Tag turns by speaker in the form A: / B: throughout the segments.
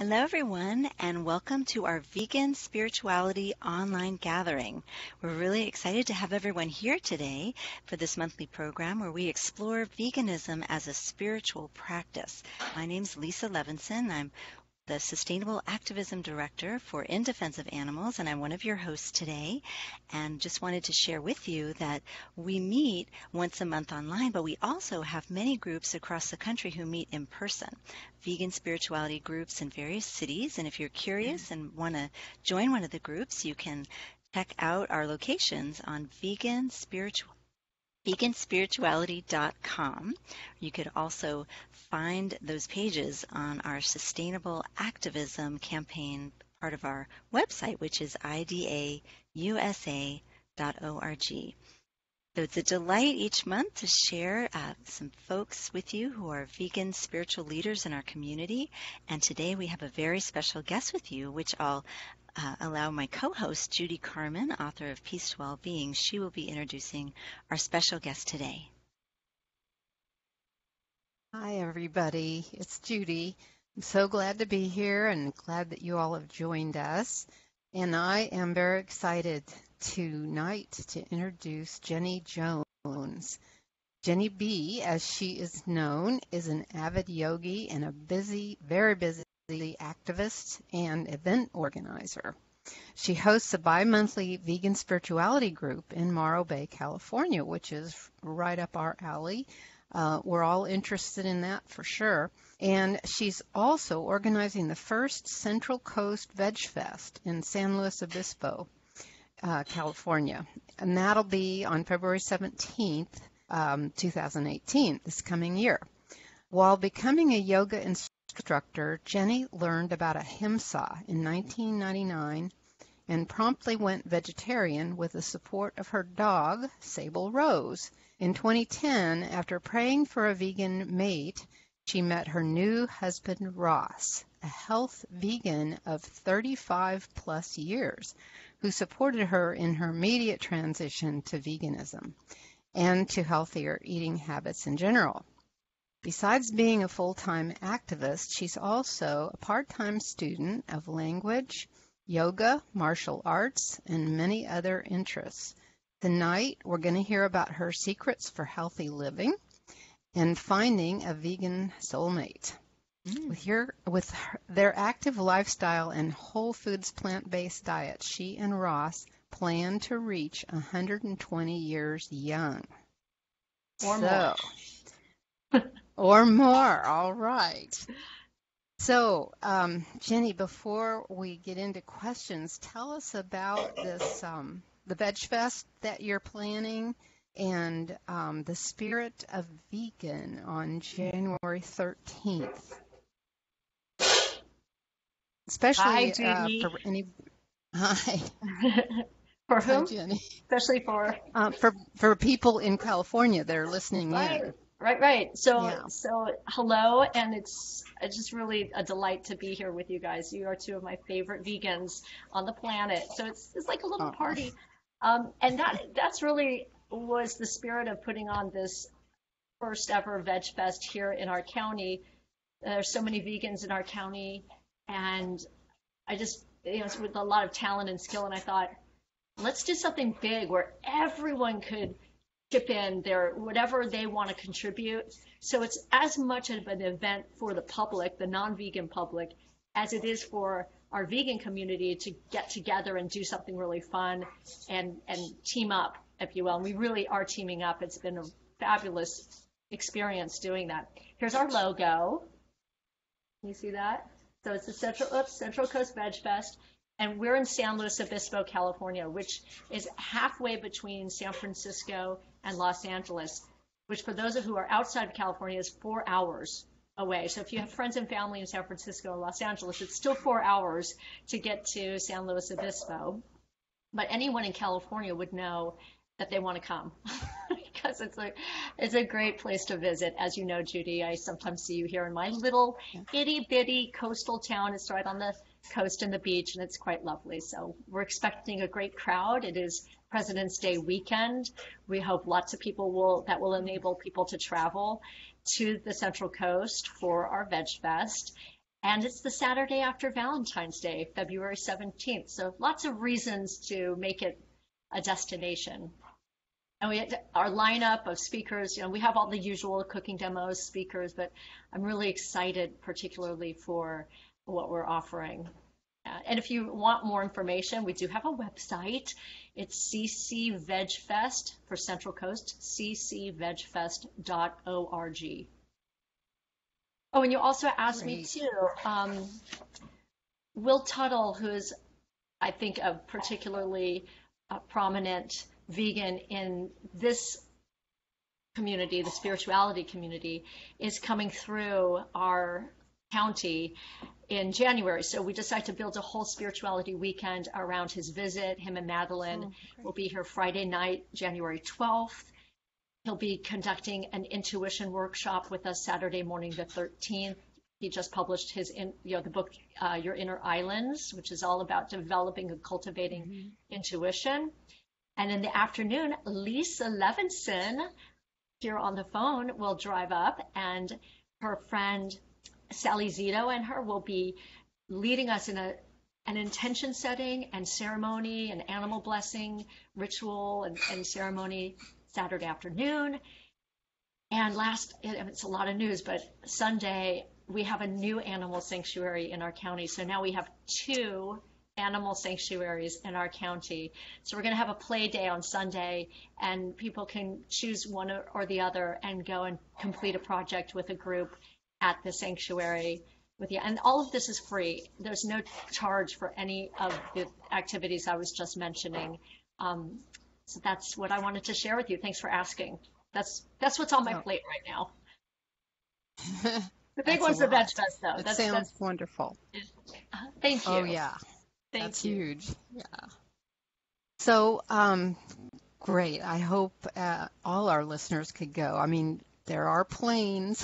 A: Hello, everyone, and welcome to our Vegan Spirituality online gathering. We're really excited to have everyone here today for this monthly program where we explore veganism as a spiritual practice. My name's Lisa Levinson. I'm the Sustainable Activism Director for In Defense of Animals, and I'm one of your hosts today. And just wanted to share with you that we meet once a month online, but we also have many groups across the country who meet in person, vegan spirituality groups in various cities. And if you're curious and want to join one of the groups, you can check out our locations on veganspirituality.com. You could also find those pages on our Sustainable Activism campaign, part of our website, which is idausa.org. So it's a delight each month to share some folks with you who are vegan spiritual leaders in our community. And today we have a very special guest with you, which I'll allow my co-host, Judy Carmen, author of Peace to Well-Being. She will be introducing our special guest today.
B: Hi, everybody. It's Judy. I'm so glad to be here and glad that you all have joined us. And I am very excited tonight to introduce Jenny Jones. Jenny B, as she is known, is an avid yogi and a very busy activist and event organizer. She hosts a bi-monthly vegan spirituality group in Morro Bay, California, which is right up our alley. We're all interested in that for sure. And she's also organizing the first Central Coast VegFest in San Luis Obispo, California. And that'll be on February 17th, 2018, this coming year. While becoming a yoga instructor, Jenny learned about ahimsa in 1999 and promptly went vegetarian with the support of her dog, Sable Rose. In 2010, after praying for a vegan mate, she met her new husband, Ross, a health vegan of 35 plus years, who supported her in her immediate transition to veganism and to healthier eating habits in general. Besides being a full-time activist, she's also a part-time student of language, yoga, martial arts, and many other interests. Tonight, we're going to hear about her secrets for healthy living and finding a vegan soulmate. With their active lifestyle and whole foods plant-based diet, she and Ross plan to reach 120 years young.
C: More.
B: Or more, all right. So, Jenny, before we get into questions, tell us about this, the VegFest that you're planning and the Spirit of Vegan on January 13th. Especially for any. Hi.
C: For whom?
B: Hi, Jenny.
C: Especially
B: for people in California that are listening in.
C: Right. So hello, and it's just really a delight to be here with you guys. You are two of my favorite vegans on the planet. So it's like a little party. And that's really was the spirit of putting on this first ever Veg Fest here in our county. There's so many vegans in our county, and I just, it's with a lot of talent and skill, and I thought, let's do something big where everyone could chip in their whatever they want to contribute. So it's as much of an event for the public, the non-vegan public, as it is for our vegan community to get together and do something really fun and team up, if you will. And we really are teaming up. It's been a fabulous experience doing that. Here's our logo. Can you see that? So it's the Central Coast VegFest. And we're in San Luis Obispo, California, which is halfway between San Francisco and Los Angeles, which for those of who are outside of California is 4 hours away. So if you have friends and family in San Francisco or Los Angeles, it's still 4 hours to get to San Luis Obispo. But anyone in California would know that they want to come because it's a great place to visit. As you know, Judy, I sometimes see you here in my little itty bitty coastal town. It's right on the coast and the beach, and it's quite lovely. So we're expecting a great crowd. It is President's Day weekend. We hope lots of people will enable people to travel to the Central Coast for our Veg Fest. And it's the Saturday after Valentine's Day, February 17th. So lots of reasons to make it a destination. And we had our lineup of speakers, we have all the usual cooking demos, speakers, but I'm really excited particularly for what we're offering. And if you want more information, we do have a website. It's CC VegFest for Central Coast, ccvegfest.org. Oh, and you also asked me too, Will Tuttle, who's, I think, a particularly prominent vegan in this community, the spirituality community, is coming through our county in January. So we decided to build a whole spirituality weekend around his visit. Him and Madeline will be here Friday night, January 12th. He'll be conducting an intuition workshop with us Saturday morning, the 13th. He just published his, the book, Your Inner Islands, which is all about developing and cultivating intuition. And in the afternoon, Lisa Levinson here on the phone will drive up, and her friend Sally Zito and her will be leading us in an intention setting and ceremony and animal blessing ritual and ceremony Saturday afternoon. And it's a lot of news, but Sunday we have a new animal sanctuary in our county. So now we have 2 animal sanctuaries in our county. So we're going to have a play day on Sunday, and people can choose one or the other and go and complete a project with a group at the sanctuary with you. And all of this is free. There's no charge for any of the activities I was just mentioning. So that's what I wanted to share with you. Thanks for asking. That's what's on my plate right now. The big one's the Veg Fest, though.
B: That sounds wonderful.
C: Thank you.
B: Oh, yeah.
C: That's
B: huge. Yeah. So, great. I hope all our listeners could go. I mean, there are planes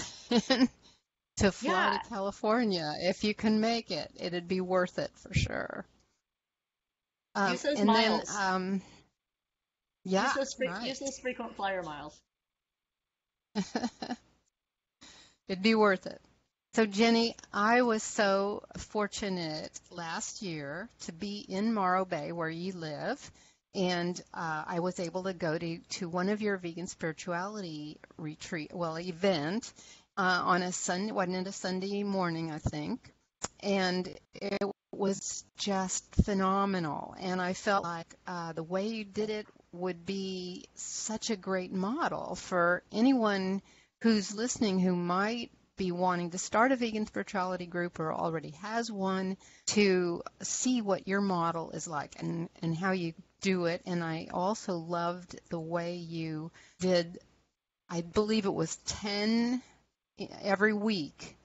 B: to fly to California. If you can make it, it'd be worth it for sure.
C: Use those miles.
B: Then,
C: use those frequent flyer miles.
B: It'd be worth it. So, Jenny, I was so fortunate last year to be in Morro Bay, where you live, and I was able to go to one of your vegan spirituality event on a Sunday, wasn't it a Sunday morning, I think, and it was just phenomenal, and I felt like the way you did it would be such a great model for anyone who's listening who might be wanting to start a vegan spirituality group or already has one, to see what your model is like and how you do it. And I also loved the way you did, I believe it was 10 every week.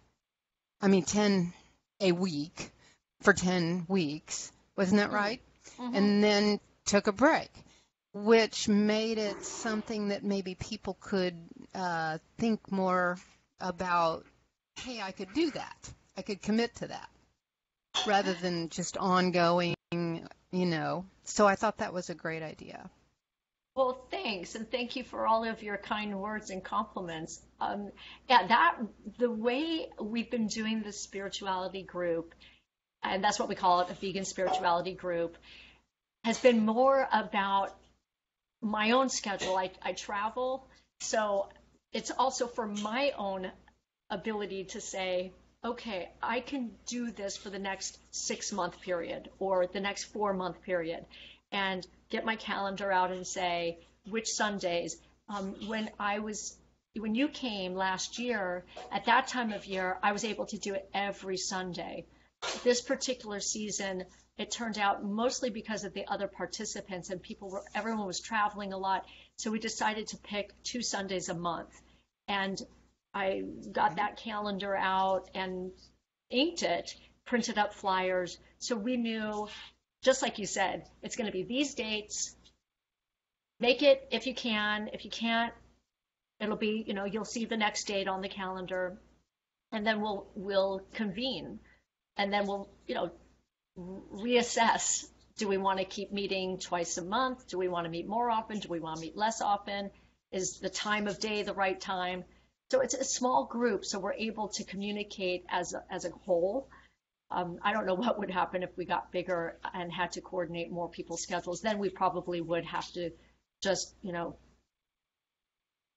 B: 10 a week for 10 weeks. Wasn't that right? Mm-hmm. And then took a break, which made it something that maybe people could think more about, hey, I could do that. I could commit to that rather than just ongoing, So I thought that was a great idea.
C: Well, thanks. And thank you for all of your kind words and compliments. The way we've been doing the spirituality group, and that's what we call it, a vegan spirituality group, has been more about my own schedule. I travel, so it's also for my own ability to say, okay, I can do this for the next 6-month period or the next 4-month period, and get my calendar out and say which Sundays. When you came last year, at that time of year, I was able to do it every Sunday. This particular season, it turned out mostly because of the other participants and everyone was traveling a lot. So we decided to pick 2 Sundays a month. And I got that calendar out and inked it, printed up flyers. So we knew, just like you said, it's going to be these dates. Make it if you can. If you can't, it'll be, you'll see the next date on the calendar. And then we'll convene. And then we'll, reassess. Do we want to keep meeting twice a month? Do we want to meet more often? Do we want to meet less often? Is the time of day the right time? So it's a small group, so we're able to communicate as a whole. I don't know what would happen if we got bigger and had to coordinate more people's schedules. Then we probably would have to just,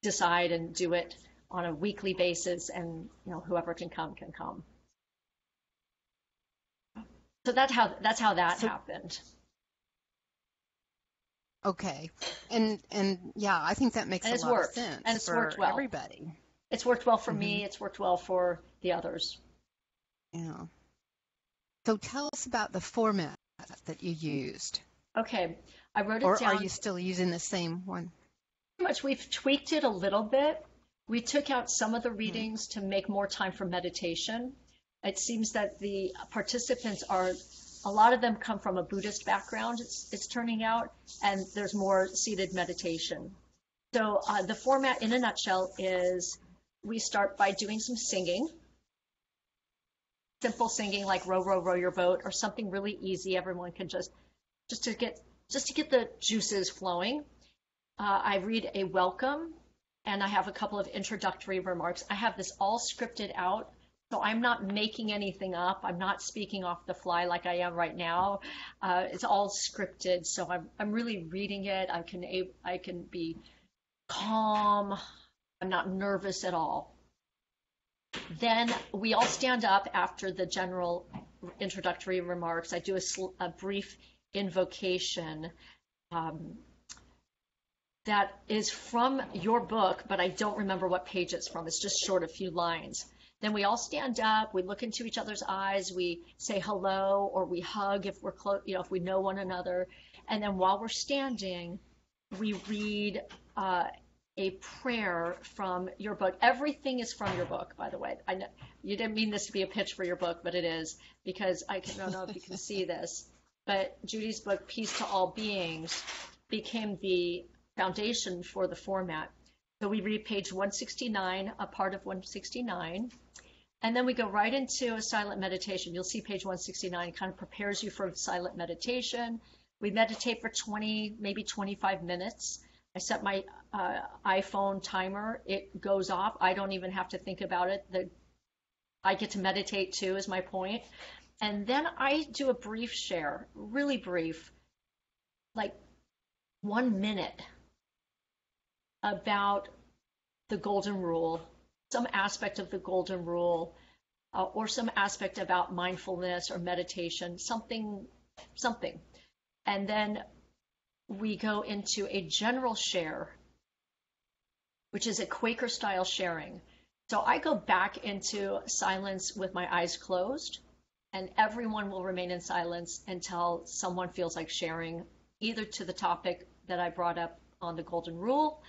C: decide and do it on a weekly basis, and whoever can come can come. So that's how that happened.
B: Okay, and yeah, I think that makes a lot of sense,
C: and it's
B: for
C: worked well.
B: Everybody.
C: It's worked well for me. It's worked well for the others.
B: Yeah. So tell us about the format that you used.
C: Okay, I wrote it
B: or
C: down.
B: Or are you still using the same one?
C: Pretty much, we've tweaked it a little bit. We took out some of the readings to make more time for meditation. It seems that the participants a lot of them come from a Buddhist background, it's turning out, and there's more seated meditation. So the format in a nutshell is we start by doing some singing, simple singing like row, row, row your boat, or something really easy. Everyone can just to get the juices flowing. I read a welcome, and I have a couple of introductory remarks. I have this all scripted out, so I'm not making anything up. I'm not speaking off the fly like I am right now. It's all scripted, so I'm really reading it. I can be calm. I'm not nervous at all. Then we all stand up after the general introductory remarks. I do a brief invocation that is from your book, but I don't remember what page it's from. It's just short, a few lines. Then we all stand up, we look into each other's eyes, we say hello, or we hug if we're close, if we know one another. And then while we're standing, we read a prayer from your book. Everything is from your book, by the way. I know you didn't mean this to be a pitch for your book, but it is, because I don't know if you can see this, but Judy's book, Peace to All Beings, became the foundation for the format. So we read page 169, a part of 169, and then we go right into a silent meditation. You'll see page 169 kind of prepares you for silent meditation. We meditate for 20, maybe 25 minutes. I set my iPhone timer. It goes off. I don't even have to think about it. I get to meditate too, is my point. And then I do a brief share, really brief, like 1 minute, about the golden rule, some aspect of the golden rule, or some aspect about mindfulness or meditation, something. And then we go into a general share, which is a Quaker style sharing. So I go back into silence with my eyes closed, and everyone will remain in silence until someone feels like sharing, either to the topic that I brought up on the golden rule,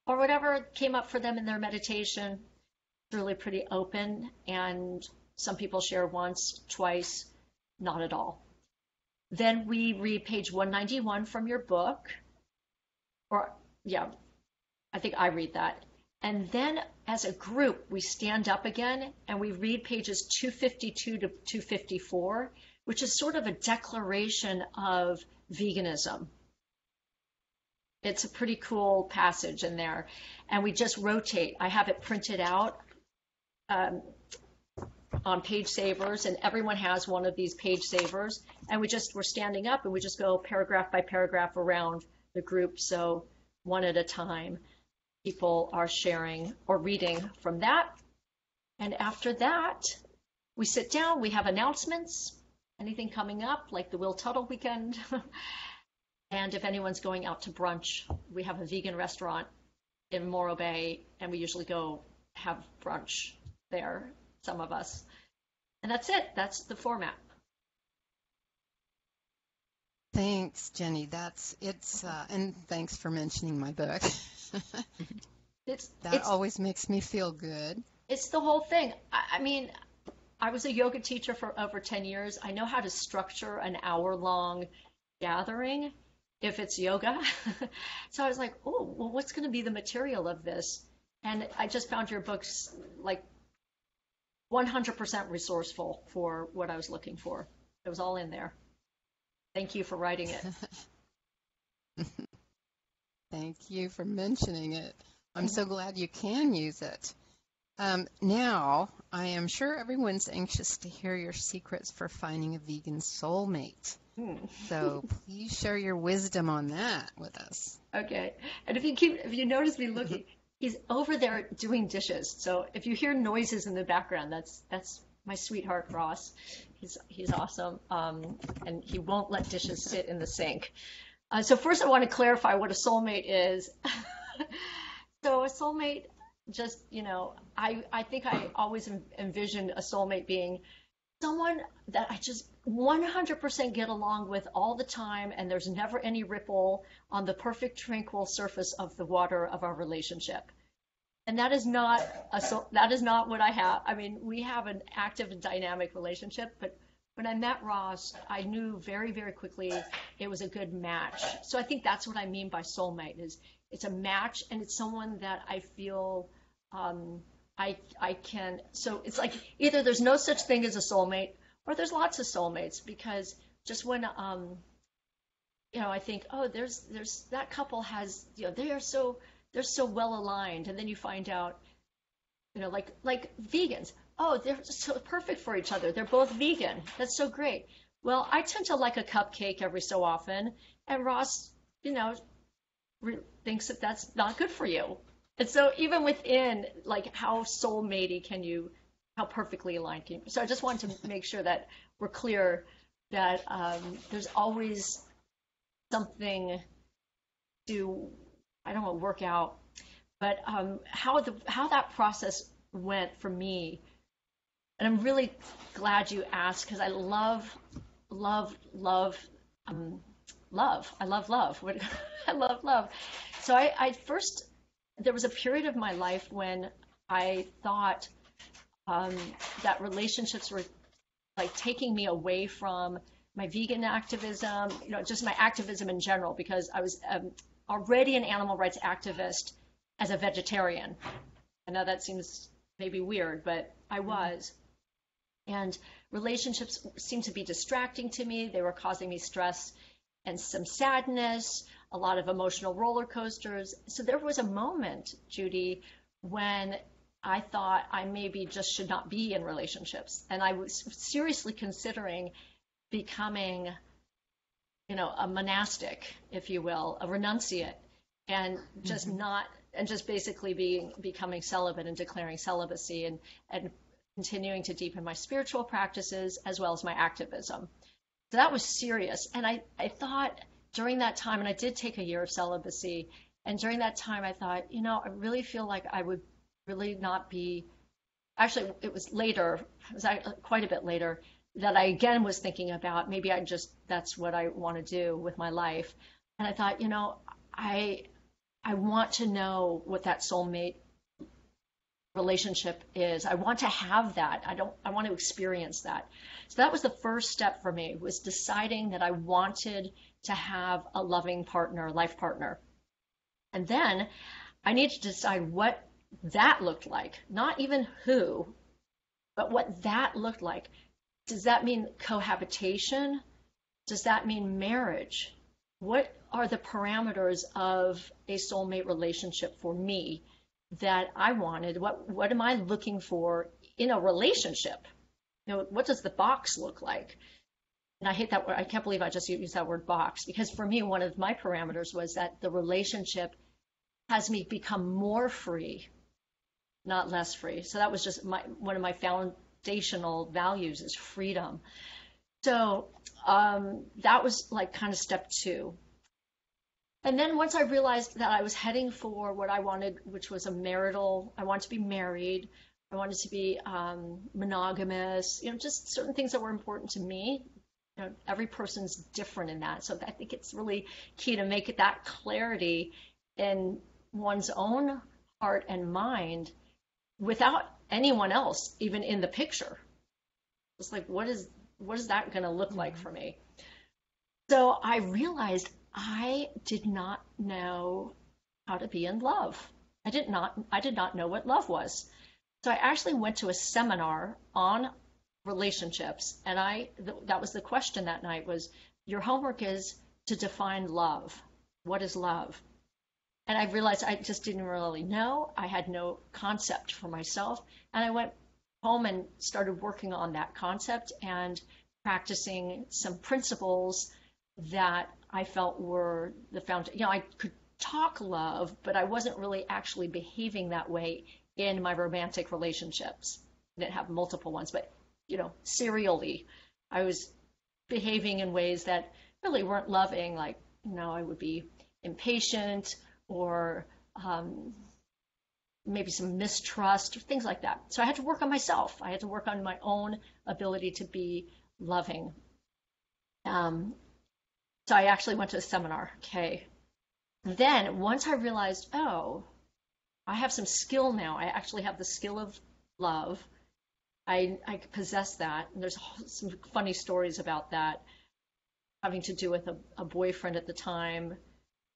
C: or whatever came up for them in their meditation. It's really pretty open, and some people share once, twice, not at all. Then we read page 191 from your book, I think I read that. And then as a group, we stand up again and we read pages 252 to 254, which is sort of a declaration of veganism. It's a pretty cool passage in there. And we just rotate. I have it printed out on page savers, and everyone has one of these page savers. And we're standing up and we just go paragraph by paragraph around the group. So one at a time, people are sharing or reading from that. And after that, we sit down, we have announcements, anything coming up, like the Will Tuttle weekend. And if anyone's going out to brunch, we have a vegan restaurant in Morro Bay, and we usually go have brunch there, some of us. And that's it. That's the format.
B: Thanks, Jenny. And thanks for mentioning my book. That always makes me feel good.
C: It's the whole thing. I mean, I was a yoga teacher for over 10 years. I know how to structure an hour-long gathering if it's yoga. So I was like, oh, well, what's going to be the material of this? And I just found your books like 100% resourceful for what I was looking for. It was all in there. Thank you for writing it.
B: Thank you for mentioning it. I'm so glad you can use it. Now, I am sure everyone's anxious to hear your secrets for finding a vegan soulmate. So please share your wisdom on that with us.
C: Okay. And if you notice me looking, he's over there doing dishes. So if you hear noises in the background, that's my sweetheart Ross. He's awesome. And he won't let dishes sit in the sink. So first I want to clarify what a soulmate is. So a soulmate, just, I think I always envisioned a soulmate being someone that I just 100% get along with all the time, and there's never any ripple on the perfect tranquil surface of the water of our relationship. And that is not what I have. I mean, we have an active and dynamic relationship, but when I met Ross, I knew very, very quickly it was a good match. So I think that's what I mean by soulmate, is it's a match, and it's someone that I feel I can. So it's like either there's no such thing as a soulmate, or there's lots of soulmates, because just when I think, oh, there's that couple has, they're so well aligned, and then you find out, like vegans, oh, they're so perfect for each other. They're both vegan. That's so great. Well, I tend to like a cupcake every so often, and Ross, thinks that that's not good for you. And so even within, like, how soulmatey how perfectly aligned can you? So I just wanted to make sure that we're clear that there's always something to, I don't want to work out, but how that process went for me. And I'm really glad you asked, because I love love. I love love. I love love. So I first, there was a period of my life when I thought that relationships were like taking me away from my vegan activism, just my activism in general, because I was already an animal rights activist as a vegetarian. I know that seems maybe weird, but I was. And relationships seemed to be distracting to me. They were causing me stress and some sadness, a lot of emotional roller coasters. So there was a moment, Judy, when I thought I maybe just should not be in relationships. And I was seriously considering becoming, a monastic, if you will, a renunciate, and just just basically becoming celibate and declaring celibacy and continuing to deepen my spiritual practices as well as my activism. So that was serious. And I thought during that time, and I did take a year of celibacy, and during that time I thought, I really feel like I would really not be, actually it was later, quite a bit later, that I again was thinking about maybe that's what I want to do with my life. And I thought, I want to know what that soulmate relationship is. I want to have that. I want to experience that. So that was the first step for me, was deciding that I wanted to have a loving partner, life partner. And then I needed to decide what that looked like, not even who, but what that looked like. Does that mean cohabitation? Does that mean marriage? What are the parameters of a soulmate relationship for me that I wanted? What am I looking for in a relationship? What does the box look like? And I hate that word. I can't believe I just used that word box, because for me, one of my parameters was that the relationship has me become more free, not less free. So that was just one of my foundational values, is freedom. So that was like kind of step two. And then once I realized that I was heading for what I wanted, which was I wanted to be married, I wanted to be monogamous, just certain things that were important to me. Every person's different in that. So I think it's really key to make it that clarity in one's own heart and mind without anyone else even in the picture. It's like, what is that going to look like for me? So I realized I did not know how to be in love. I did not know what love was. So I actually went to a seminar on relationships, and that was the question that night, was your homework is to define love. What is love? And I realized I just didn't really know. I had no concept for myself. And I went home and started working on that concept and practicing some principles that I felt were the foundation. I could talk love, but I wasn't really actually behaving that way in my romantic relationships. I didn't have multiple ones, but, serially, I was behaving in ways that really weren't loving. Like, I would be impatient or maybe some mistrust, things like that. So I had to work on myself. I had to work on my own ability to be loving. So I actually went to a seminar. Okay. Then once I realized, oh, I have some skill now. I actually have the skill of love. I possess that. And there's some funny stories about that, having to do with a boyfriend at the time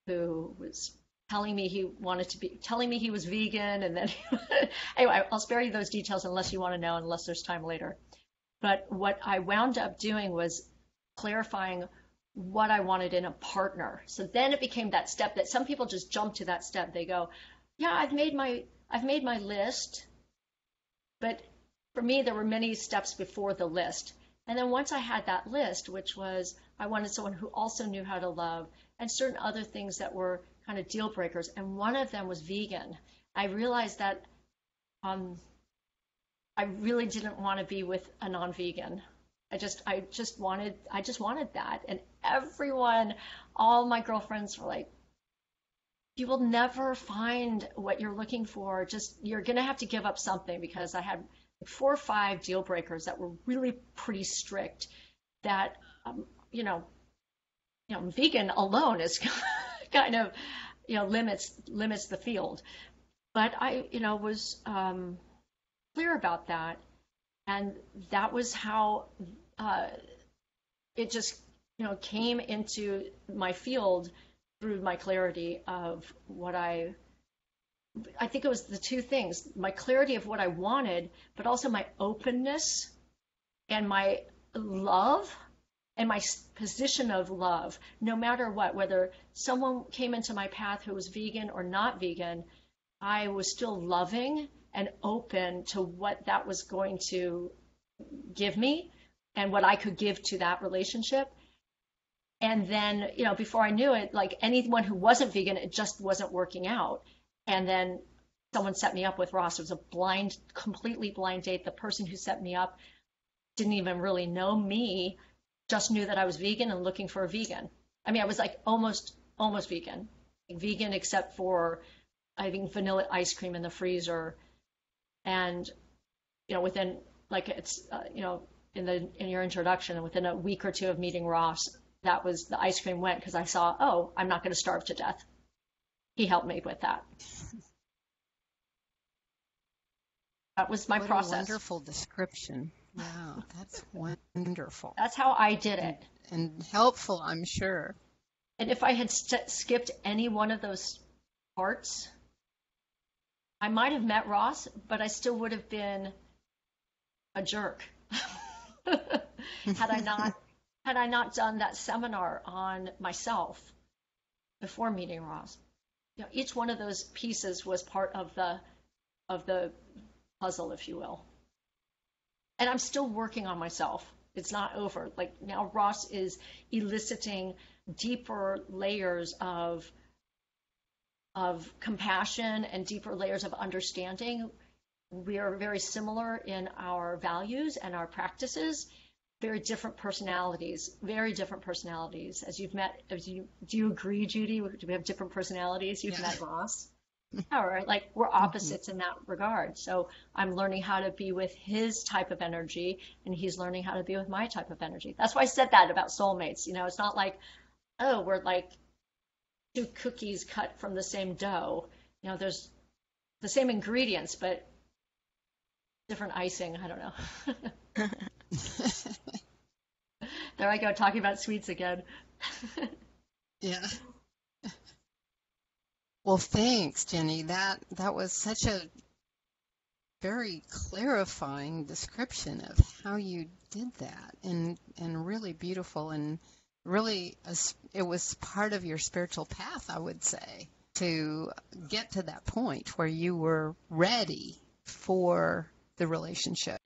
C: who was telling me he was vegan, and then anyway, I'll spare you those details unless you want to know, unless there's time later. But what I wound up doing was clarifying what I wanted in a partner. So then it became that step that some people just jump to that step. They go, yeah, I've made my list. But for me, there were many steps before the list. And then once I had that list, which was I wanted someone who also knew how to love, and certain other things that were kind of deal breakers, and one of them was vegan. I realized that I really didn't want to be with a non-vegan. I just wanted that. And everyone, all my girlfriends were like, you will never find what you're looking for. You're going to have to give up something, because I had 4 or 5 deal breakers that were really pretty strict that, vegan alone is kind of, limits the field. But I, was clear about that. And that was how it just, came into my field through my clarity of what I think it was the two things, my clarity of what I wanted, but also my openness and my love and my position of love, no matter what, whether someone came into my path who was vegan or not vegan, I was still loving and open to what that was going to give me and what I could give to that relationship. And then, before I knew it, like anyone who wasn't vegan, it just wasn't working out. And then someone set me up with Ross. It was a completely blind date. The person who set me up didn't even really know me, just knew that I was vegan and looking for a vegan. I mean, I was like almost vegan, except for having vanilla ice cream in the freezer. And, within, like it's, in your introduction, and within a week or two of meeting Ross, that was the ice cream went, because I saw, oh, I'm not going to starve to death. He helped me with that. That was my process.
B: What a wonderful description. Wow, that's wonderful.
C: That's how I did it.
B: And helpful, I'm sure.
C: And if I had skipped any one of those parts, I might have met Ross, but I still would have been a jerk. Had I not done that seminar on myself before meeting Ross. Each one of those pieces was part of the puzzle, if you will. And I'm still working on myself. It's not over. Like now Ross is eliciting deeper layers of compassion and deeper layers of understanding. We are very similar in our values and our practices. Very different personalities. As you've met, do you agree, Judy? Do we have different personalities? You've met Ross. All right, like we're opposites in that regard. So I'm learning how to be with his type of energy, and he's learning how to be with my type of energy. That's why I said that about soulmates. It's not like, oh, we're like 2 cookies cut from the same dough. There's the same ingredients, but different icing. I don't know. There I go, talking about sweets again.
B: Yeah. Well, thanks, Jenny. That was such a very clarifying description of how you did that, and really beautiful, and really it was part of your spiritual path, I would say. to get to that point where you were ready for the relationship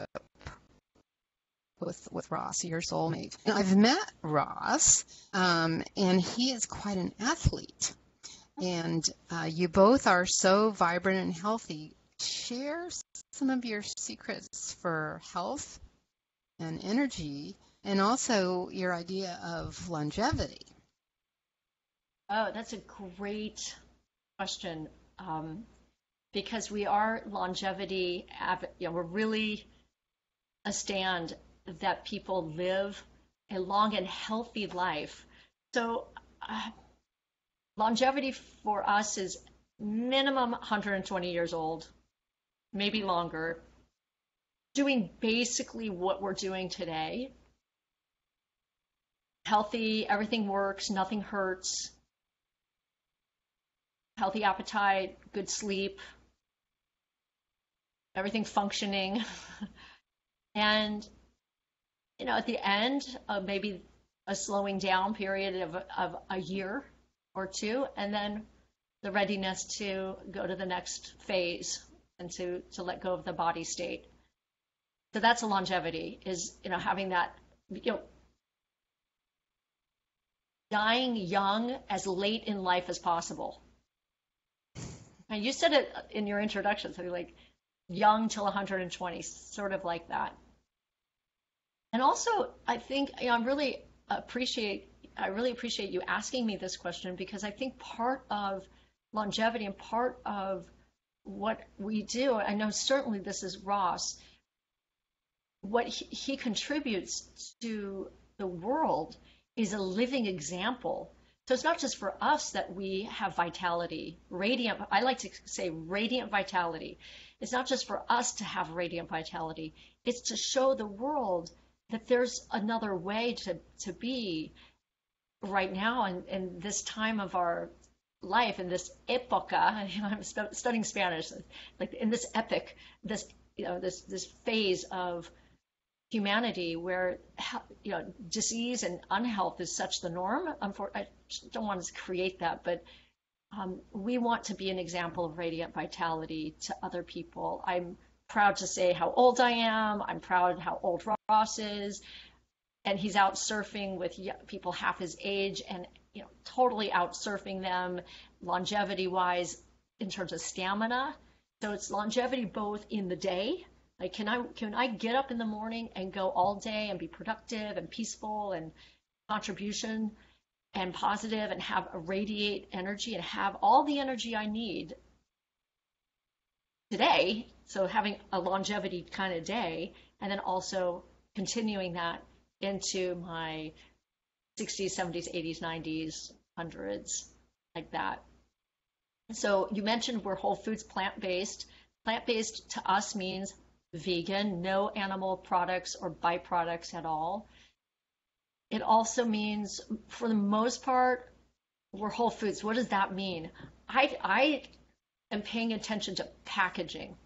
B: with Ross, your soulmate? I've met Ross, and he is quite an athlete. And you both are so vibrant and healthy. Share some of your secrets for health and energy, and also your idea of longevity.
C: Oh, that's a great question, because we are longevity, we're really a stand that people live a long and healthy life. So longevity for us is minimum 120 years old, maybe longer, doing basically what we're doing today. Healthy, everything works, nothing hurts. Healthy appetite, good sleep, everything functioning. And, at the end of maybe a slowing down period of a year or two, and then the readiness to go to the next phase and to let go of the body state. So that's a longevity, is, having that, dying young, as late in life as possible. And you said it in your introduction, so like young till 120, sort of like that. And also, I think I really appreciate you asking me this question, because I think part of longevity and part of what we do, I know certainly this is Ross, what he contributes to the world is a living example. So it's not just for us that we have vitality, radiant, I like to say radiant vitality. It's not just for us to have radiant vitality. It's to show the world that there's another way to be right now in this time of our life, in this época. I'm studying Spanish, like in this epic, this phase of humanity where disease and unhealth is such the norm. I don't want to create that, but we want to be an example of radiant vitality to other people. I'm proud to say how old I am. I'm proud how old Ross is, and he's out surfing with people half his age, and totally out surfing them longevity wise in terms of stamina. So it's longevity both in the day. Like, can I get up in the morning and go all day and be productive and peaceful and contribution and positive and have a radiate energy and have all the energy I need today? So having a longevity kind of day, and then also continuing that into my 60s, 70s, 80s, 90s, 100s, like that. So you mentioned we're whole foods, plant-based. Plant-based to us means vegan, no animal products or byproducts at all. It also means, for the most part, we're whole foods. What does that mean? I am paying attention to packaging.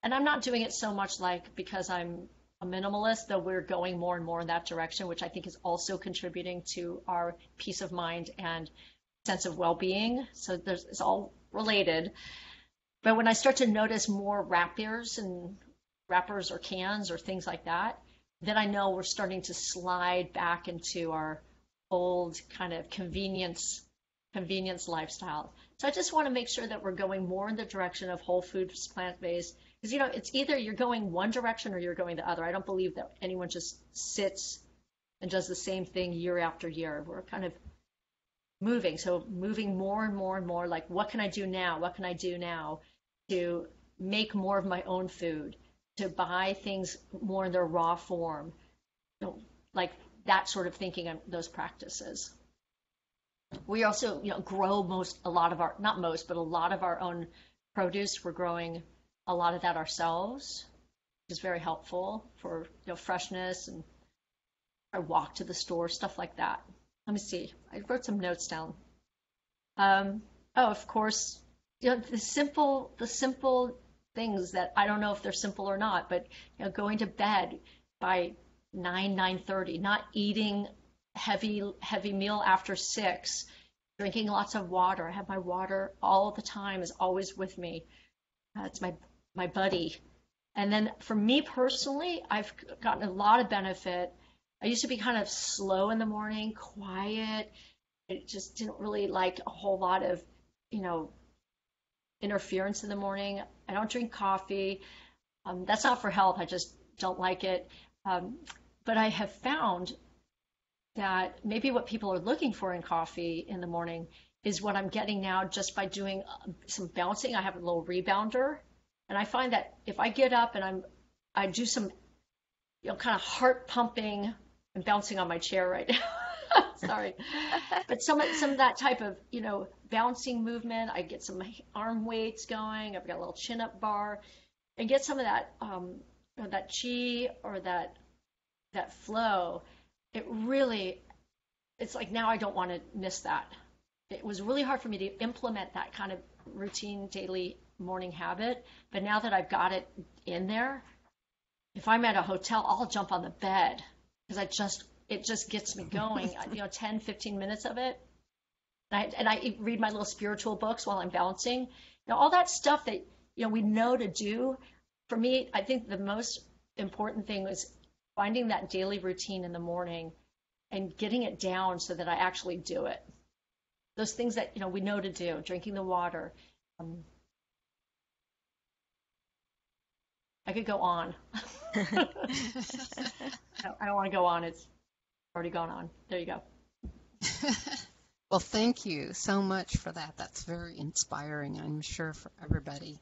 C: And I'm not doing it so much because I'm a minimalist, though we're going more and more in that direction, which I think is also contributing to our peace of mind and sense of well-being. So it's all related. But when I start to notice more wrappers or cans or things like that, then I know we're starting to slide back into our old kind of convenience lifestyle. So I just want to make sure that we're going more in the direction of whole foods, plant-based, because it's either you're going one direction or you're going the other. I don't believe that anyone just sits and does the same thing year after year. We're kind of moving. So moving more and more and more, like, what can I do now? What can I do now to make more of my own food, to buy things more in their raw form, like that sort of thinking and those practices. We also, grow a lot of our own produce. We're growing a lot of that ourselves, which is very helpful for freshness, and I walk to the store, stuff like that. Let me see. I wrote some notes down. Of course, the simple things that I don't know if they're simple or not, but going to bed by 9:30, not eating heavy meal after 6, drinking lots of water. I have my water all the time, is always with me. It's my buddy. And then for me personally, I've gotten a lot of benefit. I used to be kind of slow in the morning, quiet. I just didn't really like a whole lot of, interference in the morning. I don't drink coffee. That's not for health. I just don't like it. But I have found that maybe what people are looking for in coffee in the morning is what I'm getting now just by doing some bouncing. I have a little rebounder, and I find that if I get up and I do some, kind of heart pumping. I'm bouncing on my chair right now. Sorry, but some of that type of bouncing movement. I get some arm weights going. I've got a little chin up bar, and get some of that that chi or that flow. It's like now I don't want to miss that. It was really hard for me to implement that kind of routine daily morning habit, but now that I've got it in there, if I'm at a hotel, I'll jump on the bed because it just gets me going. 10, 15 minutes of it. And I read my little spiritual books while I'm bouncing. All that stuff that we know to do. For me, I think the most important thing was finding that daily routine in the morning and getting it down so that I actually do it. Those things that we know to do, drinking the water. I could go on. I don't want to go on. It's already gone on. There you go.
B: Well, thank you so much for that. That's very inspiring, I'm sure, for everybody.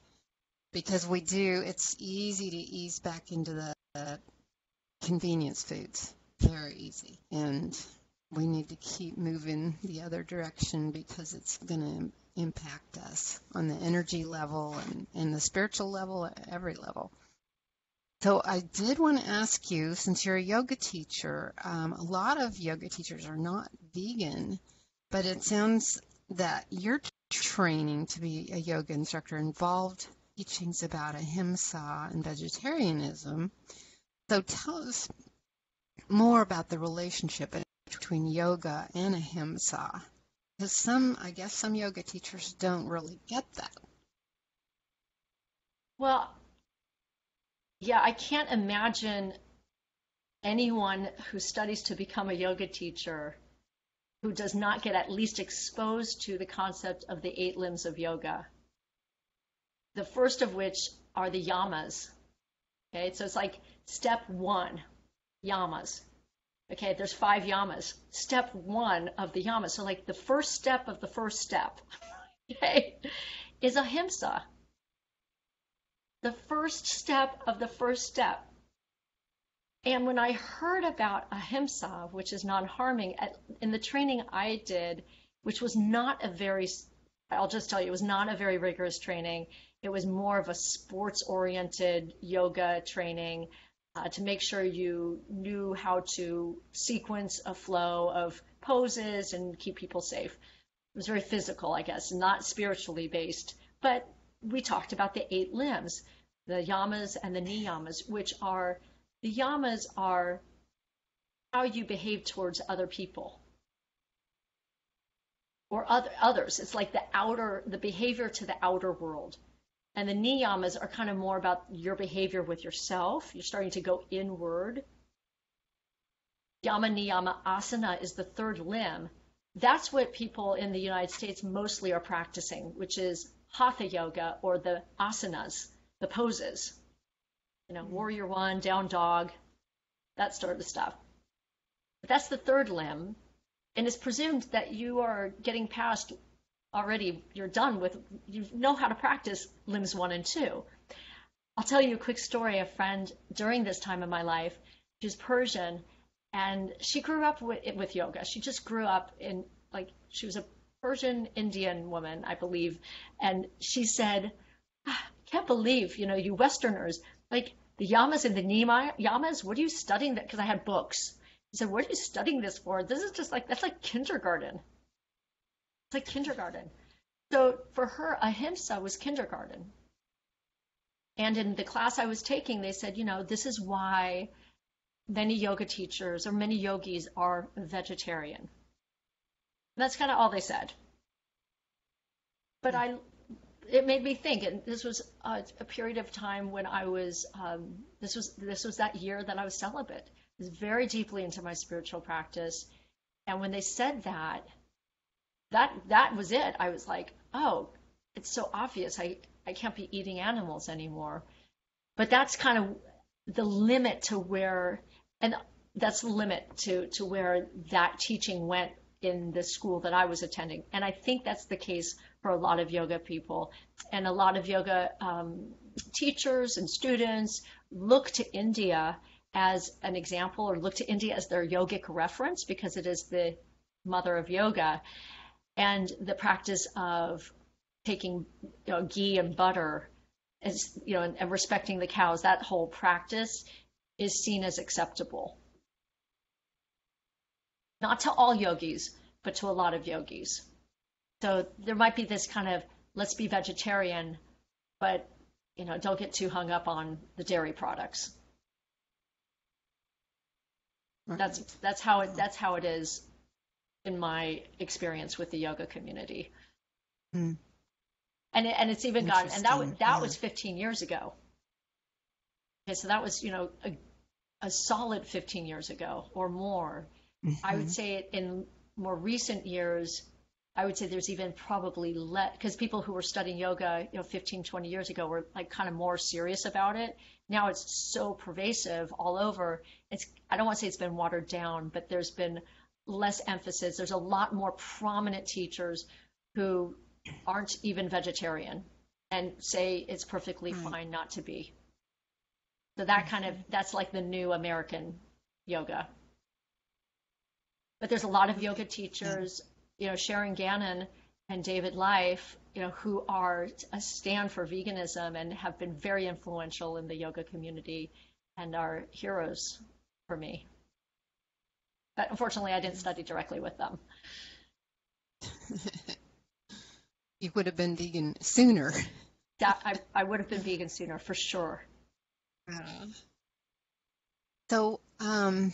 B: Because it's easy to ease back into the convenience foods. Very easy. And we need to keep moving the other direction because it's going to impact us on the energy level and the spiritual level, at every level. So I did want to ask you, since you're a yoga teacher, a lot of yoga teachers are not vegan, but it sounds that your training to be a yoga instructor involved teachings about ahimsa and vegetarianism. So tell us more about the relationship between yoga and ahimsa, because I guess some yoga teachers don't really get that.
C: Well, yeah, I can't imagine anyone who studies to become a yoga teacher who does not get at least exposed to the concept of the 8 limbs of yoga. The first of which are the yamas. Okay, so it's like step 1, yamas. Okay, there's 5 yamas. Step 1 of the yamas, so like the first step of the first step, okay, is ahimsa. The first step of the first step. And when I heard about ahimsa, which is non-harming, in the training I did, which was not I'll just tell you, it was not a very rigorous training. It was more of a sports-oriented yoga training to make sure you knew how to sequence a flow of poses and keep people safe. It was very physical, I guess, not spiritually based. But we talked about the 8 limbs, the yamas and the niyamas, which are, the yamas are how you behave towards other people or others. It's like the behavior to the outer world. And the niyamas are kind of more about your behavior with yourself. You're starting to go inward. Yama niyama asana is the 3rd limb. That's what people in the United States mostly are practicing, which is hatha yoga, or the asanas, the poses. Warrior 1, down dog, that sort of stuff. But that's the 3rd limb, and it's presumed that you are getting past already, you know how to practice limbs 1 and 2. I'll tell you a quick story. A friend during this time of my life, she's Persian, and she grew up with yoga. She just grew up she was a Persian Indian woman, I believe. And she said, I can't believe, you Westerners, like the yamas and the niyamas, what are you studying that? Because I had books. She said, what are you studying this for? This is just that's like kindergarten. It's like kindergarten. So for her, ahimsa was kindergarten. And in the class I was taking, they said, this is why many yoga teachers or many yogis are vegetarian. And that's kind of all they said. but it made me think, and this was a period of time when I was this was that year that I was celibate. I was very deeply into my spiritual practice, and when they said that was it. I was like, oh, it's so obvious. I can't be eating animals anymore. But that's kind of the limit to where, and that's the limit to where that teaching went in the school that I was attending. And I think that's the case for a lot of yoga people. And a lot of yoga teachers and students look to India as an example, or look to India as their yogic reference, because it is the mother of yoga. And the practice of taking ghee and butter, as and respecting the cows, that whole practice is seen as acceptable. Not to all yogis, but to a lot of yogis. So there might be this kind of, let's be vegetarian, but don't get too hung up on the dairy products.
B: Right.
C: That's how it is in my experience with the yoga community.
B: Mm.
C: And it's even gotten, and that was 15 years ago. Okay, so that was a solid 15 years ago or more. Mm-hmm. I would say in more recent years, I would say there's even probably less, because people who were studying yoga 15, 20 years ago were like kind of more serious about it. Now it's so pervasive all over. I don't want to say it's been watered down, but there's been less emphasis. There's a lot more prominent teachers who aren't even vegetarian and say it's perfectly fine not to be. So that's like the new American yoga. But there's a lot of yoga teachers, Sharon Gannon and David Life, who are a stand for veganism and have been very influential in the yoga community and are heroes for me. But unfortunately, I didn't study directly with them.
B: You would have been vegan sooner.
C: I would have been vegan sooner, for sure.
B: So I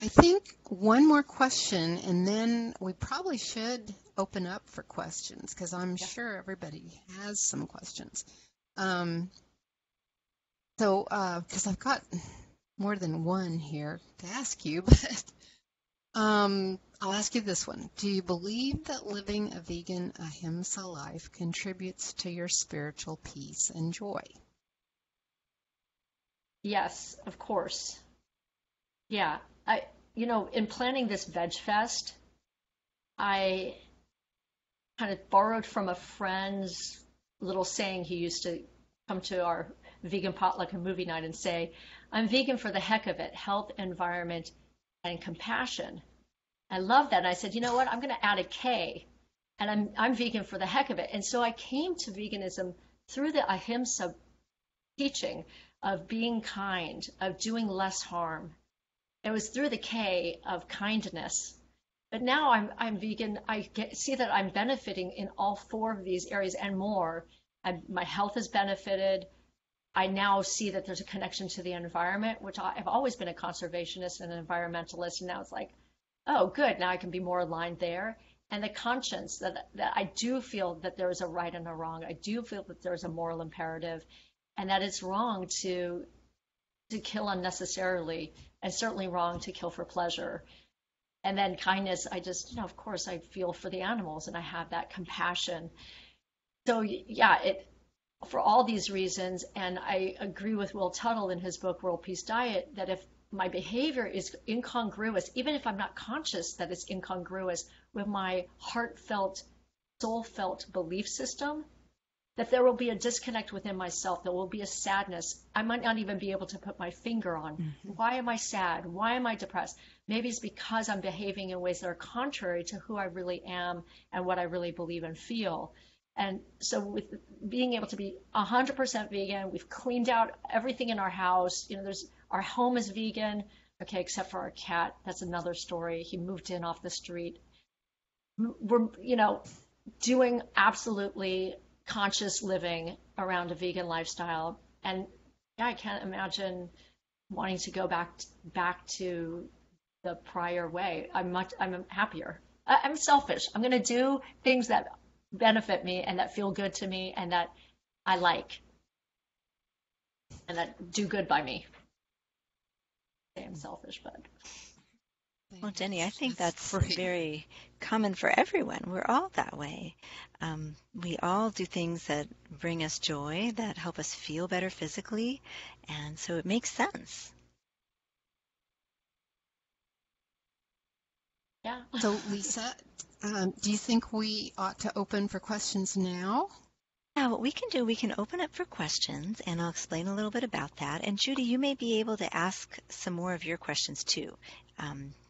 B: think one more question, and then we probably should open up for questions, because I'm sure everybody has some questions. So, because I've got more than one here to ask you, but I'll ask you this one. Do you believe that living a vegan ahimsa life contributes to your spiritual peace and joy?
C: Yes, of course. Yeah. In planning this VegFest, I kind of borrowed from a friend's little saying. He used to come to our vegan potluck and movie night and say, I'm vegan for the heck of it, health, environment, and compassion. I love that. And I said, you know what? I'm going to add a K, and I'm vegan for the heck of it. And so I came to veganism through the ahimsa teaching of being kind, of doing less harm. It was through the K of kindness. But now I'm vegan. See that I'm benefiting in all four of these areas and more. My health has benefited. I now see that there's a connection to the environment, which I've always been a conservationist and an environmentalist. And now it's like, oh, good. Now I can be more aligned there. And the conscience that I do feel that there is a right and a wrong. I do feel that there's a moral imperative, and that it's wrong to kill unnecessarily, and certainly wrong to kill for pleasure. And then kindness, I just, of course, I feel for the animals, and I have that compassion. So yeah, for all these reasons, and I agree with Will Tuttle in his book, World Peace Diet, that if my behavior is incongruous, even if I'm not conscious that it's incongruous with my heartfelt, soul-felt belief system, that there will be a disconnect within myself. There will be a sadness. I might not even be able to put my finger on. Mm-hmm. Why am I sad? Why am I depressed? Maybe it's because I'm behaving in ways that are contrary to who I really am and what I really believe and feel. And so with being able to be 100% vegan, we've cleaned out everything in our house. Our home is vegan, okay, except for our cat. That's another story. He moved in off the street. We're, doing absolutely conscious living around a vegan lifestyle. And yeah, I can't imagine wanting to go back to the prior way. I'm happier. I'm selfish. I'm going to do things that benefit me and that feel good to me and that I like and that do good by me. I'm selfish, but.
A: Well, Jenny, I think that's
B: great.
A: very common for everyone. We're all that way. We all do things that bring us joy, that help us feel better physically, and so it makes sense.
C: Yeah.
B: So, Lisa, do you think we ought to open for questions now?
A: Yeah, what we can do, we can open up for questions, and I'll explain a little bit about that. And Judy, you may be able to ask some more of your questions too,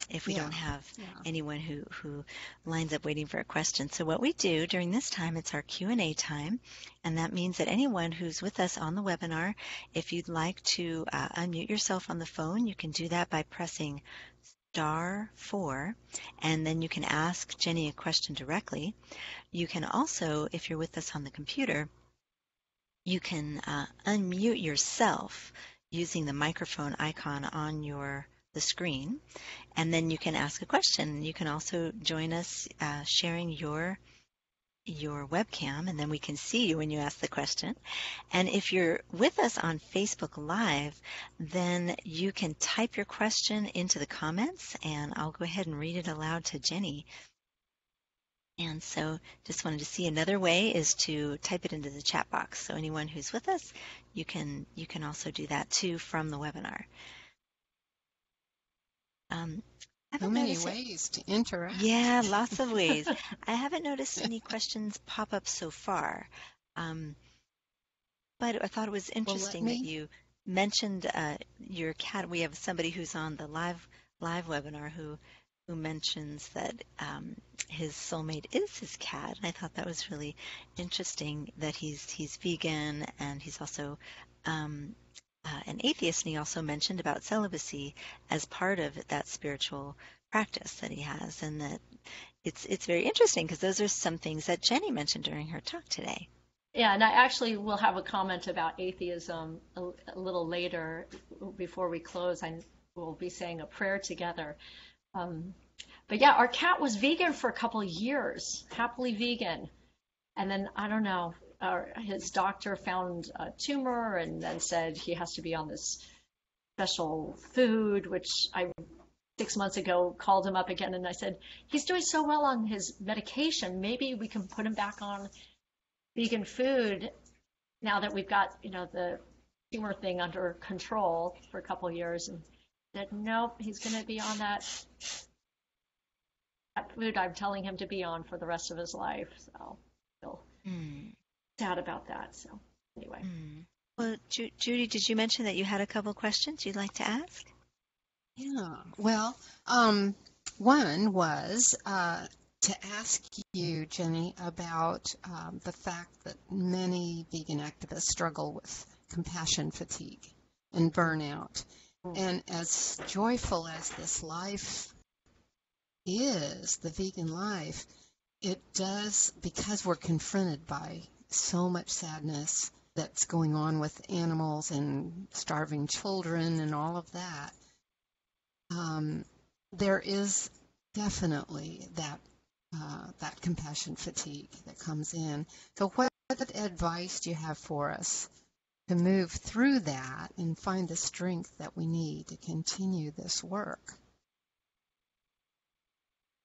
A: if we don't have anyone who lines up waiting for a question. So what we do during this time, it's our Q&A time, and that means that anyone who's with us on the webinar, if you'd like to unmute yourself on the phone, you can do that by pressing *4, and then you can ask Jenny a question directly. You can also, if you're with us on the computer, you can unmute yourself using the microphone icon on the screen, and then you can ask a question. You can also join us sharing your webcam, and then we can see you when you ask the question. And if you're with us on Facebook Live, then you can type your question into the comments, and I'll go ahead and read it aloud to Jenny. And so just wanted to see another way is to type it into the chat box. So anyone who's with us, you can also do that too from the webinar.
B: So many ways to interact.
A: Yeah, lots of ways. I haven't noticed any questions pop up so far. But I thought it was interesting that you mentioned your cat. We have somebody who's on the live webinar who mentions that his soulmate is his cat. And I thought that was really interesting that he's vegan, and he's also an atheist, and he also mentioned about celibacy as part of that spiritual practice that he has, and that it's very interesting because those are some things that Jenny mentioned during her talk today.
C: Yeah, and I actually will have a comment about atheism a little later. Before we close, we'll be saying a prayer together. But yeah, our cat was vegan for a couple of years, happily vegan. And then, I don't know, his doctor found a tumor and then said he has to be on this special food, which I 6 months ago called him up again and I said, he's doing so well on his medication. Maybe we can put him back on vegan food now that we've got, the tumor thing under control for a couple of years. And said, nope, he's going to be on that food I'm telling him to be on for the rest of his life. So I feel sad about that. So anyway.
A: Well, Judy, did you mention that you had a couple questions you'd like to ask?
B: Yeah. Well, one was to ask you, Jenny, about the fact that many vegan activists struggle with compassion fatigue and burnout. And as joyful as this life is, the vegan life, it does, because we're confronted by so much sadness that's going on with animals and starving children and all of that, there is definitely that compassion fatigue that comes in. So what advice do you have for us to move through that and find the strength that we need to continue this work?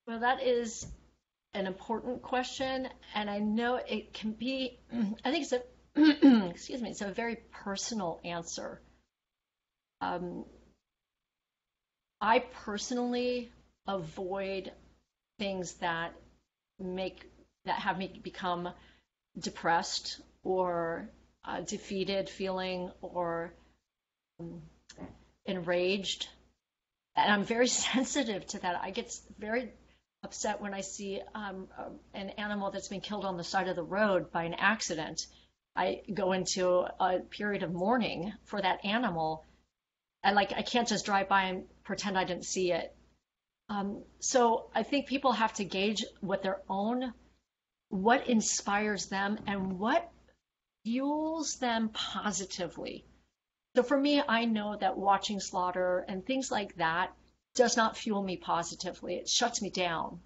C: Well, that is an important question, and I know it can be, I think it's a, excuse me, it's a very personal answer. I personally avoid things that have me become depressed or defeated feeling or enraged. And I'm very sensitive to that. I get very upset when I see an animal that's been killed on the side of the road by an accident. I go into a period of mourning for that animal. I can't just drive by and pretend I didn't see it. So I think people have to gauge what inspires them and what fuels them positively. So for me, I know that watching slaughter and things like that does not fuel me positively. It shuts me down.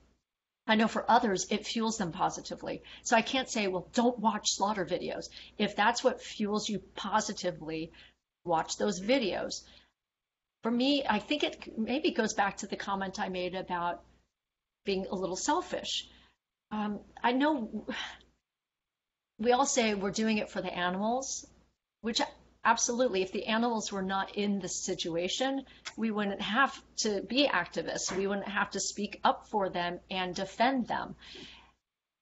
C: I know for others, it fuels them positively. So I can't say, well, don't watch slaughter videos. If that's what fuels you positively, watch those videos. For me, I think it maybe goes back to the comment I made about being a little selfish. I know we all say we're doing it for the animals, which absolutely, if the animals were not in the situation, we wouldn't have to be activists. We wouldn't have to speak up for them and defend them.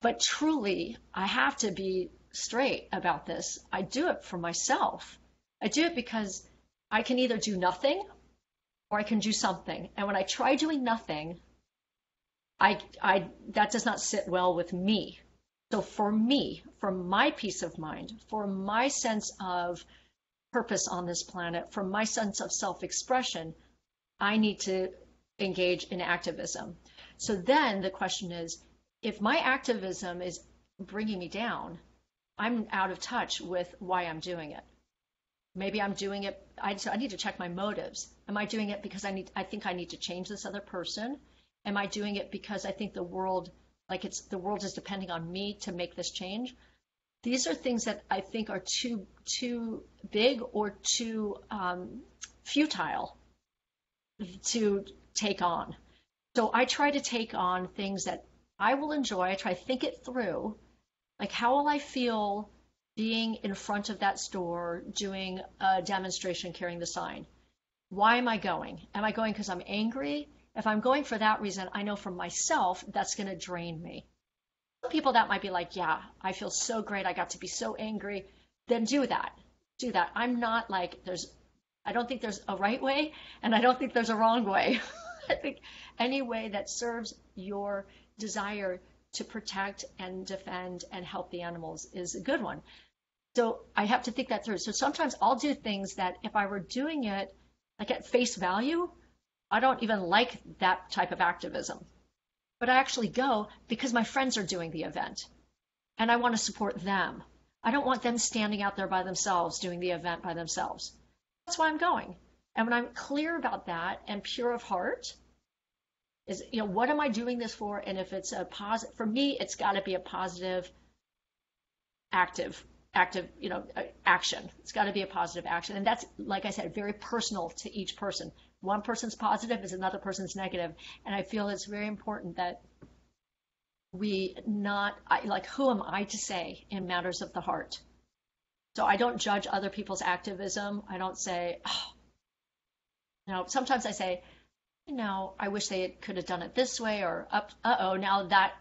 C: But truly, I have to be straight about this. I do it for myself. I do it because I can either do nothing or I can do something. And when I try doing nothing, that does not sit well with me. So for me, for my peace of mind, for my sense of purpose on this planet, for my sense of self-expression, I need to engage in activism. So then the question is, if my activism is bringing me down, I'm out of touch with why I'm doing it. Maybe I'm doing it, I need to check my motives. Am I doing it because I think I need to change this other person? Am I doing it because I think the world is depending on me to make this change? These are things that I think are too big or too futile to take on. So I try to take on things that I will enjoy. I try to think it through. Like, how will I feel being in front of that store doing a demonstration carrying the sign? Why am I going? Am I going because I'm angry? If I'm going for that reason, I know for myself that's going to drain me. Some people that might be like, yeah, I feel so great. I got to be so angry. Then do that. Do that. I'm not like, I don't think there's a right way, and I don't think there's a wrong way. I think any way that serves your desire to protect and defend and help the animals is a good one. So I have to think that through. So sometimes I'll do things that if I were doing it like at face value, I don't even like that type of activism. But I actually go because my friends are doing the event and I want to support them. I don't want them standing out there by themselves doing the event by themselves. That's why I'm going. And when I'm clear about that and pure of heart, is, what am I doing this for? And if it's a positive, for me, it's got to be a positive, active, action. It's got to be a positive action. And that's, like I said, very personal to each person. One person's positive is another person's negative. And I feel it's very important that who am I to say in matters of the heart? So I don't judge other people's activism. I don't say, sometimes I say, I wish they could have done it this way, or now that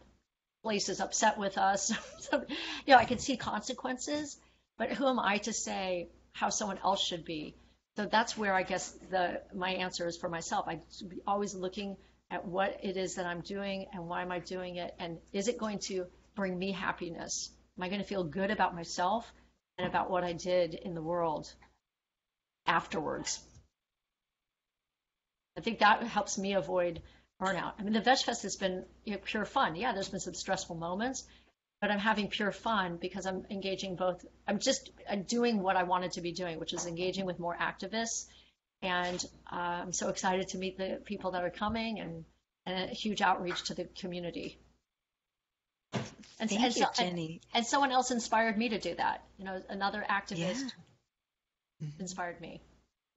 C: place is upset with us. So, I can see consequences, but who am I to say how someone else should be? So that's where I guess my answer is for myself. I should be always looking at what it is that I'm doing and why am I doing it, and is it going to bring me happiness? Am I going to feel good about myself and about what I did in the world afterwards? I think that helps me avoid burnout. I mean, the VegFest has been pure fun. Yeah, there's been some stressful moments, but I'm having pure fun because I'm engaging both. I'm doing what I wanted to be doing, which is engaging with more activists. And I'm so excited to meet the people that are coming and a huge outreach to the community.
A: Thank you, Jenny.
C: And someone else inspired me to do that. Another activist inspired me.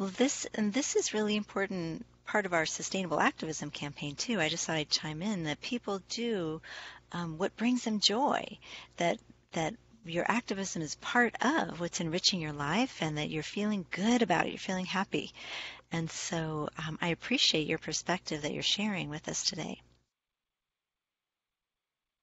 A: Well, this is really important part of our sustainable activism campaign too. I just thought I'd chime in that people do what brings them joy, that your activism is part of what's enriching your life, and that you're feeling good about it, you're feeling happy. And so I appreciate your perspective that you're sharing with us today.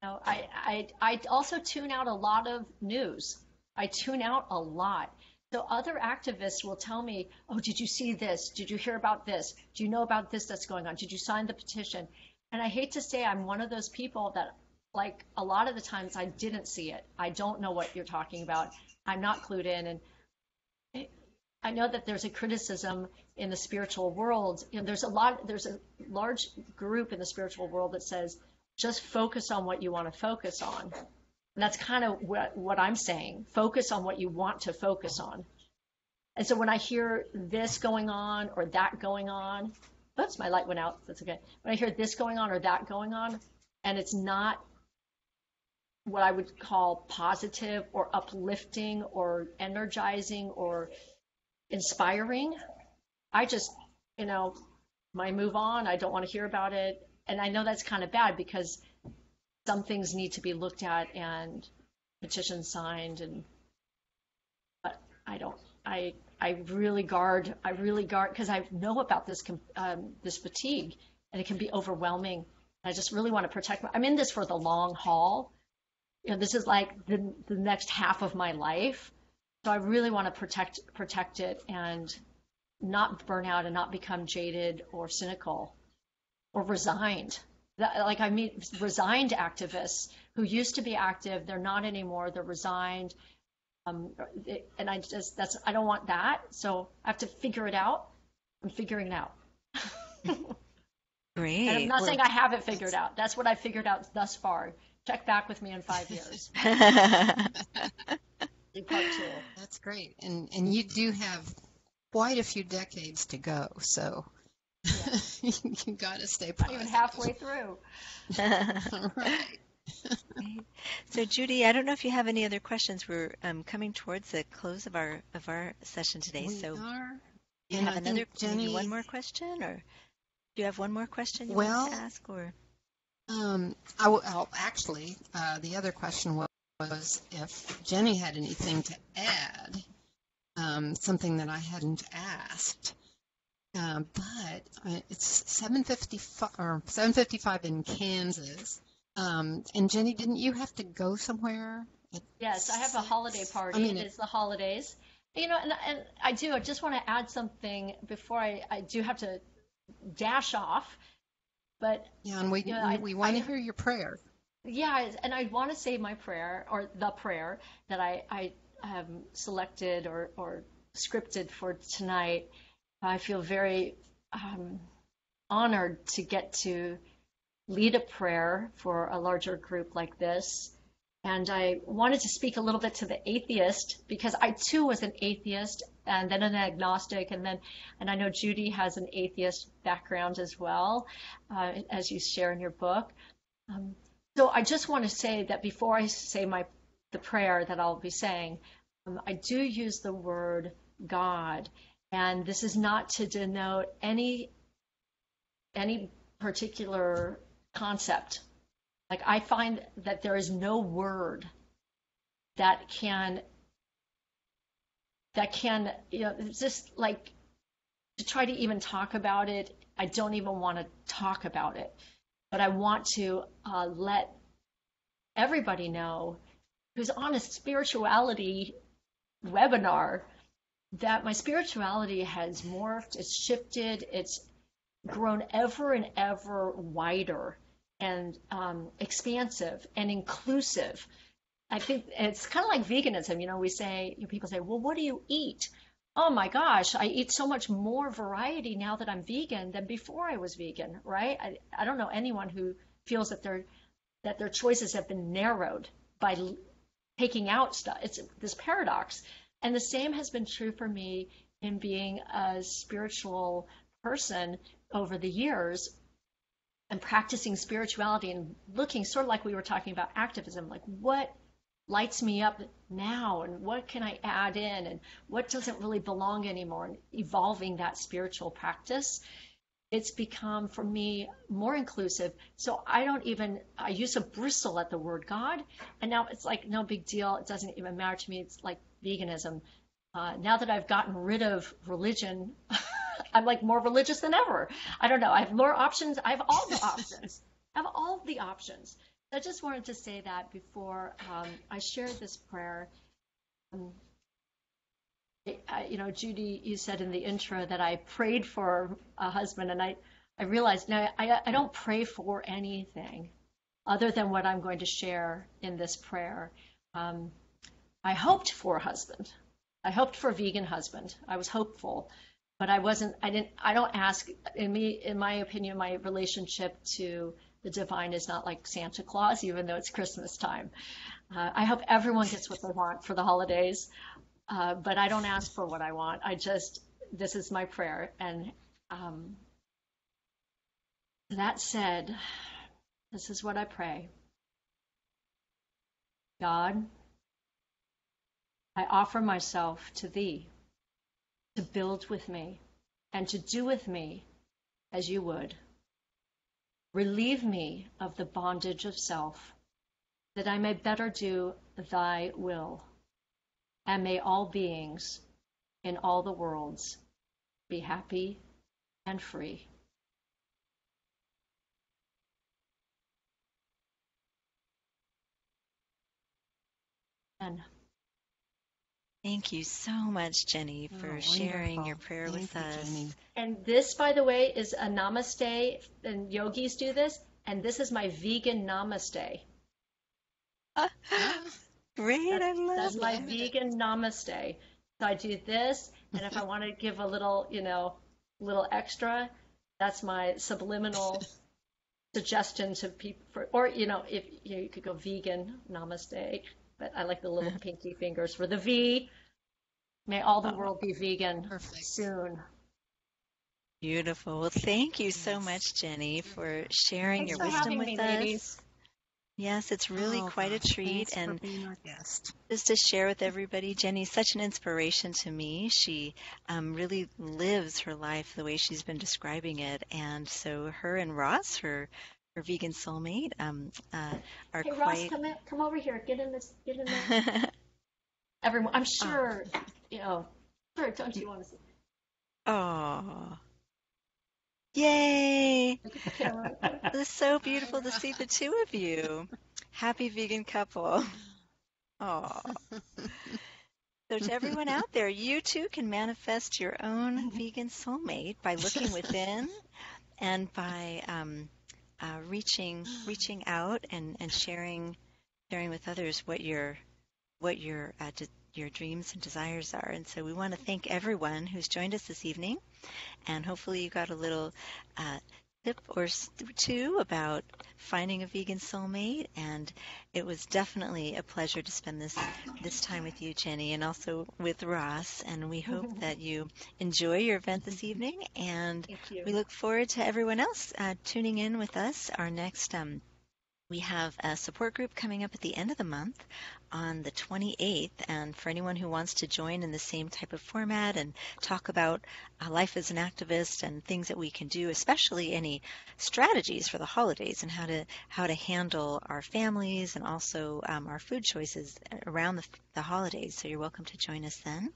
C: I also tune out a lot of news. I tune out a lot. So other activists will tell me, oh, did you see this? Did you hear about this? Do you know about this that's going on? Did you sign the petition? And I hate to say I'm one of those people that, like, a lot of the times I didn't see it. I don't know what you're talking about. I'm not clued in. And I know that there's a criticism in the spiritual world. There's a large group in the spiritual world that says, just focus on what you want to focus on. And that's kind of what I'm saying. Focus on what you want to focus on. And so when I hear this going on or that going on, oops, my light went out. That's okay. When I hear this going on or that going on, and it's not what I would call positive or uplifting or energizing or inspiring, I just, I move on. I don't want to hear about it. And I know that's kind of bad because some things need to be looked at and petitions signed, but I don't. I really guard because I know about this fatigue, and it can be overwhelming. I just really want to protect I'm in this for the long haul. This is like the next half of my life. So I really want to protect it and not burn out and not become jaded or cynical or resigned. Like I meet resigned activists who used to be active, they're not anymore, they're resigned. And I don't want that. So I have to figure it out. I'm figuring it out.
A: Great.
C: And I'm not saying I have it figured out. That's what I figured out thus far. Check back with me in 5 years. Part 2.
B: That's great. And you do have quite a few decades to go, so yeah. You got to stay positive.
C: Not even halfway through.
B: All right.
A: So Judy, I don't know if you have any other questions. We're coming towards the close of our session today.
B: We
A: so
B: are.
A: Do you have another, Jenny, maybe one more question, or do you have one more question you want to ask? Or
B: I'll actually, the other question was if Jenny had anything to add, something that I hadn't asked. But it's 7:55 in Kansas. And Jenny, didn't you have to go somewhere?
C: Yes, I have a holiday party. It's the holidays. And I do. I just want to add something before I do have to dash off. But
B: yeah, and we want to hear your prayer.
C: Yeah, and I want to say my prayer, or the prayer that I have selected or scripted for tonight. I feel very honored to get to lead a prayer for a larger group like this. And I wanted to speak a little bit to the atheist, because I too was an atheist and then an agnostic, and I know Judy has an atheist background as well, as you share in your book. So I just want to say that before I say the prayer that I'll be saying, I do use the word God, and this is not to denote any particular concept. Like, I find that there is no word that can it's just like, to try to even talk about it, I don't even want to talk about it. But I want to let everybody know who's on a spirituality webinar that my spirituality has morphed, it's shifted, it's grown ever and ever wider and expansive and inclusive. I think it's kind of like veganism. We say, people say, well, what do you eat? Oh my gosh, I eat so much more variety now that I'm vegan than before I was vegan, right? I don't know anyone who feels that their choices have been narrowed by taking out stuff. It's this paradox. And the same has been true for me in being a spiritual person over the years and practicing spirituality and looking, sort of like we were talking about activism, like what lights me up now and what can I add in and what doesn't really belong anymore, and evolving that spiritual practice. It's become, for me, more inclusive. So I used to bristle at the word God, and now it's like no big deal. It doesn't even matter to me. It's like veganism. Now that I've gotten rid of religion, I'm like more religious than ever. I don't know. I have more options. I have all the options. I have all the options. I just wanted to say that before I share this prayer. Judy, you said in the intro that I prayed for a husband, and I realized now I don't pray for anything other than what I'm going to share in this prayer. I hoped for a husband. I hoped for a vegan husband. I was hopeful, but I don't ask. In my opinion, my relationship to the divine is not like Santa Claus, even though it's Christmas time. I hope everyone gets what they want for the holidays, but I don't ask for what I want. This is my prayer. And that said, This is what I pray. God, I offer myself to thee to build with me and to do with me as you would. Relieve me of the bondage of self, that I may better do thy will. And may all beings in all the worlds be happy and free. And
A: Thank you so much, Jenny, for sharing your prayer with us.
B: Jenny.
C: And this, by the way, is a namaste, and yogis do this, and this is my vegan namaste.
A: Great, I love
C: That's
A: it.
C: my vegan namaste. So I do this, and if I want to give a little, little extra, that's my subliminal suggestion to people. Or, if you could go vegan namaste, but I like the little pinky fingers for the V. May all the world be vegan soon.
A: Beautiful. Well, thank you so much, Jenny, for sharing
C: Thanks
A: your
C: for
A: wisdom
C: having
A: with
C: me,
A: us.
C: ladies.
A: Yes, it's really quite a treat.
B: Thanks
A: And
B: for being our guest.
A: just to share with everybody, Jenny's such an inspiration to me. She really lives her life the way she's been describing it. And so her and Ross, her vegan soulmate, are
C: Hey,
A: quite...
C: Ross, come over here. Get in this. Everyone, I'm sure, sure, don't you want to see?
A: Oh. Yay!
C: Look at the camera.
A: It's so beautiful to see the two of you. Happy vegan couple. Oh. So to everyone out there, you too can manifest your own vegan soulmate by looking within and by reaching out and sharing with others what your dreams and desires are. And so we want to thank everyone who's joined us this evening, and hopefully you got a little tip or two about finding a vegan soulmate. And it was definitely a pleasure to spend this time with you, Jenny, and also with Ross. And we hope that you enjoy your event this evening. And we look forward to everyone else tuning in with us. Our next we have a support group coming up at the end of the month on the 28th, and for anyone who wants to join in the same type of format and talk about life as an activist and things that we can do, especially any strategies for the holidays and how to handle our families and also our food choices around the holidays. So you're welcome to join us then.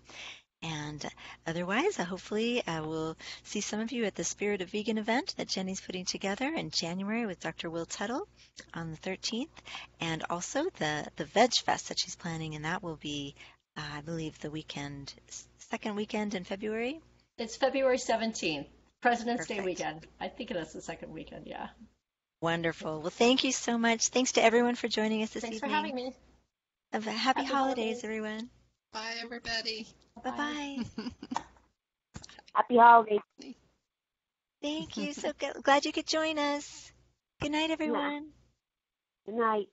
A: And otherwise, hopefully we'll see some of you at the Spirit of Vegan event that Jenny's putting together in January with Dr. Will Tuttle on the 13th, and also the VegFest that she's planning, and that will be, I believe, the second weekend in February.
C: It's February 17th, President's Day weekend. I think that's the second weekend, yeah.
A: Wonderful. Well, thank you so much. Thanks to everyone for joining us this evening.
C: Thanks for having me.
A: Happy holidays, everyone.
B: Bye, everybody.
A: Bye-bye.
D: Happy holidays.
A: Thank you. So glad you could join us. Good night, everyone.
D: Good night.